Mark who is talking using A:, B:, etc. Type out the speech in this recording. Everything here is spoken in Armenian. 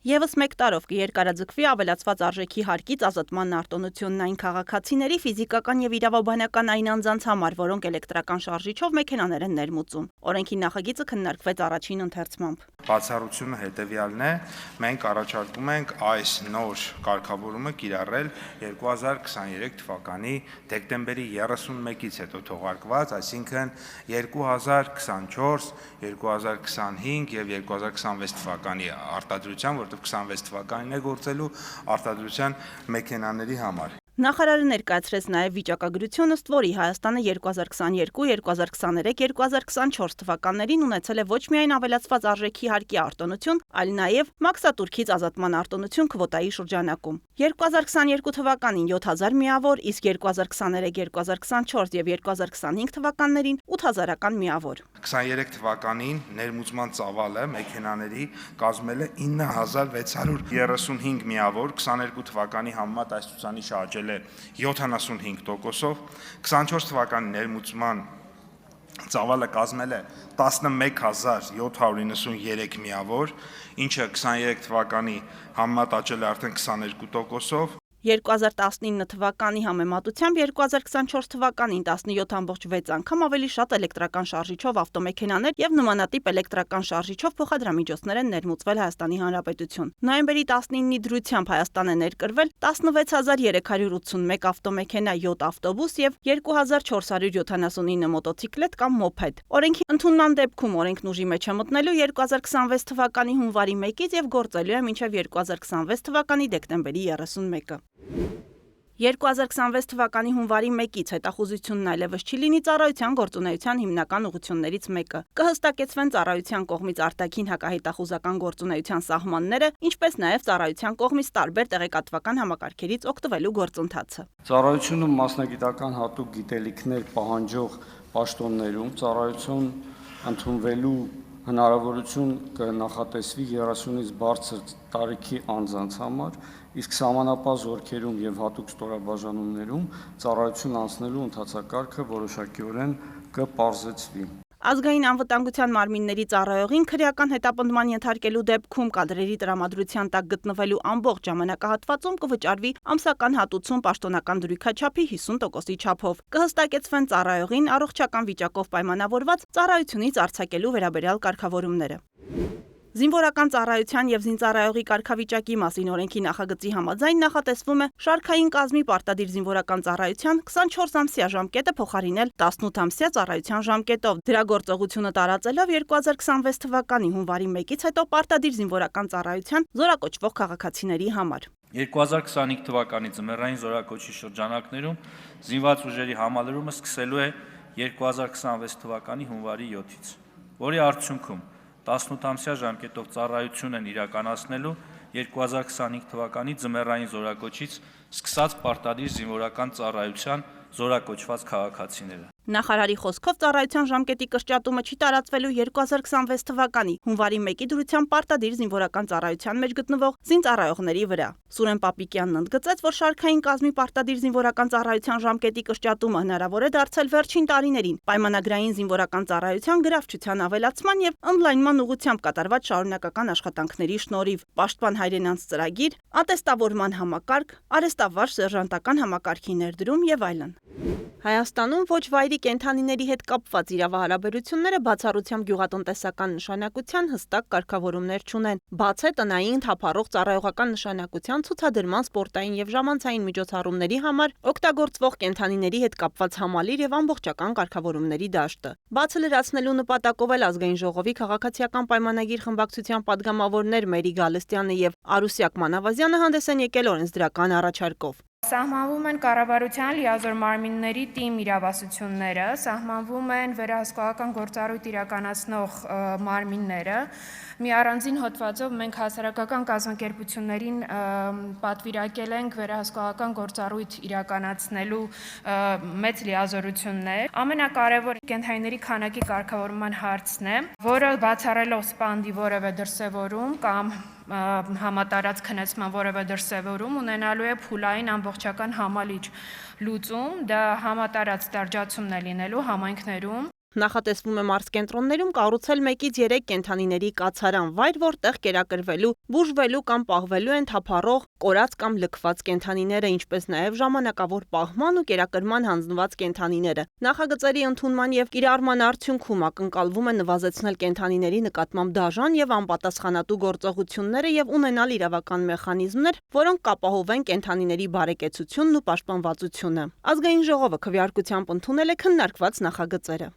A: Եվս մեկ տարով կերկարաձգվի ավելացված արժեքի հարկից ազատման արտոնությունն այն քաղաքացիների ֆիզիկական եւ իրավաբանական այն անձանց համար, որոնք էլեկտրական շարժիչով մեքենաներ են ներմուծում։ Օրենքի նախագիծը քննարկվեց առաջին ընթերցմամբ։
B: Բացառությունը հետևյալն է. մենք առաջարկում ենք այս նոր կարգավորումը կիրառել 2023 թվականի դեկտեմբերի 31-ից հետո թողարկված, այսինքն 2024, 2025 եւ 2026 թվականի արտադրության, որտեղ 26 թվականին է գործելու արտադրության մեքենաների համար։
A: Նախարարը ներկայացրեց նաև վիճակագրություն, ըստ որի Հայաստանը 2022, 2023, 2024 թվականներին ունեցել է ոչ միայն ավելացված արժեքի հարկի արտոնություն, այլ նաև մաքսատուրքից ազատման արտոնություն քվոտայի շրջանակում։ 2022 թվականին 7000 միավոր, իսկ 2023, 2024 եւ 2025 թվականներին 8000-ական միավոր։
B: 23 թվականին ներմուծման ծավալը մեքենաների կազմել է 9635 միավոր, 22 թվականի համեմատ այս ցուցանիշը աճել 75%-ով, 24 թվականի ներմուծման ծավալը կազմել է 11793 միավոր, ինչը 23 թվականի համեմատ աճել է արդեն 22%-ով։
A: 2019 թվականի համեմատությամբ 2024 թվականին 17.6 անգամ ավելի շատ էլեկտրական շարժիչով ավտոմեքենաներ եւ նմանատիպ էլեկտրական շարժիչով փոխադրամիջոցներ են ներմուծվել Հայաստանի Հանրապետություն։ Նոյեմբերի 19-ի դրությամբ Հայաստան է ներկրվել 16381 ավտոմեքենա, 7 ավտոբուս եւ 2479 մոտոցիկլետ կամ մոփեդ։ Օրենքի ընդունման դեպքում օրենքն ուժի մեջ է մտնելու 2026 թվականի հունվարի 1-ից եւ գործելու է մինչեւ 2026 թվականի դեկտեմբերի 31-ը։ 2026 թվականի հունվարի 1-ից հետախուզությունն այլևս չի լինի ծառայության գործունեության հիմնական ուղղություններից մեկը։ Կհստակեցվեն ծառայության կողմից արտաքին հակահետախուզական գործունեության սահմանները, ինչպես նաև ծառայության կողմից տարբեր տեղեկատվական համակարգերից օգտվելու գործընթացը։
C: Ծառայությունը մասնագիտական հատուկ գիտելիքներ պահանջող պաշտոններում ծառայություն ընդունվելու հնարավորություն կնախատեսվի 30-ից բարձր տարիքի անձանց համար, իսկ սահմանապահ զորքերում եւ հատուկ ստորաբաժանումներում ծառայություն անցնելու ընթացակարգը որոշակիորեն կպարզեցվի։
A: Ազգային անվտանգության մարմինների ծառայողին քրեական հետապնդման ենթարկելու դեպքում կադրերի տրամադրության տակ գտնվելու ամբողջ ժամանակահատվածում կվճարվի ամսական հատուցում պաշտոնական դրույքաչափի 50%-ի չափով։ Կհստակեցվեն ծառայողին առողջական վիճակով պայմանավորված ծառայությունից արձակելու վերաբերյալ կարգավորումները։ Զինվորական ծառայության եւ զինծառայողի կարգավիճակի մասին օրենքի նախագծի համաձայն նախատեսվում է շարքային կազմի պարտադիր զինվորական ծառայության 24-ամսյա ժամկետը փոխարինել 18-ամսյա ծառայության ժամկետով։ Դրա գործողությունը տարածելով 2026 թվականի հունվարի 1-ից հետո պարտադիր զինվորական ծառայության զորակոչվող քաղաքացիների համար։
D: 2025 թվականի ձմեռային զորակոչի շրջանակներում զինված ուժերի համալրումը սկսելու է 2026 թվականի հունվարի 7-ից, որի արդյունքում 18-ամսյա ժամկետով ծառայություն են իրականացնելու 2025 թվականի ձմեռային զորակոչից սկսած պարտադիր զինվորական ծառայության զորակոչված քաղաքացիները։
A: Նախարարի խոսքով ծառայության ժամկետի կրճատումը չի տարածվելու 2026 թվականի հունվարի 1-ի դրությամբ պարտադիր զինվորական ծառայության մեջ գտնվող զինծառայողների վրա։ Սուրեն Պապիկյանն ընդգծեց, որ շարքային կազմի պարտադիր զինվորական ծառայության ժամկետի կրճատումը հնարավոր է դարձել վերջին տարիներին պայմանագրային զինվորական ծառայության գրավչության ավելացման եւ ընդլայնման ուղղությամբ կատարված շարունակական աշխատանքների շնորհիվ, պաշտպան հայրենանց ծրագիր, ատեստավորման համակարգ, արեստավարժ սերժանտական համակարգի ներդրում եւ այլն։ Հայաստանում ոչ վայրի կենդանիների հետ կապված իրավահարաբերությունները բացառությամբ գյուղատնտեսական նշանակության հստակ կարգավորումներ չունեն։ Բաց է տնային թափառող ծառայողական նշանակության ցուցադրման սպորտային եւ ժամանցային միջոցառումների համար օգտագործվող կենդանիների հետ կապված համալիր եւ ամբողջական կարգավորումների դաշտը։ Բացը լրացնելու նպատակով էլ ազգային ժողովի քաղաքացիական պայմանագիր խմբակցության падգամավորներ Մերի Գալստյանը եւ Արուսյակ Մանավազյանը հանդես են եկել օրենսդրական առաջարկով։
E: Սահմանվում են կառավարության լիազոր մարմինների թիմ իրավասությունները, սահմանվում են վերահսկողական գործառույթ իրականացնող մարմինները։ Մի առանձին հոդվածով մենք հասարակական կազմակերպություններին պատվիրակել ենք վերահսկողական գործառույթ իրականացնելու մեծ լիազորություններ։ Ամենակարևոր կենդանիների քանակի կարգավորման հարցն է, որը բացառելով սպանդի որևէ դրսևորում կամ համատարած քնեցման որևէ դրսևորում ունենալու է փուլային ամբողջական համալիր լուծում, դա համատարած դարձում է լինելու համայնքներում։
A: Նախատեսվում է մարզկենտրոններում կառուցել 1-ից 3 կենդանիների կացարան վայր, որտեղ կերակրվելու, բուժվելու կամ պահվելու են թափառող, կորած կամ լքված կենդանիները, ինչպես նաև ժամանակավոր պահման ու կերակրման հանձնված կենդանիները։ Նախագծերի ընդունման եւ կիրառման արդյունքում ակնկալվում է նվազեցնել կենդանիների նկատմամբ դաժան եւ անպատասխանատու գործողությունները եւ ունենալ իրավական մեխանիզմներ, որոնք կապահովեն կենդանիների բարեկեցությունն ու պաշտպանվածությունը։ Ազգային ժողովը քվեարկությամբ ընդունել է քննարկված նախագծերը։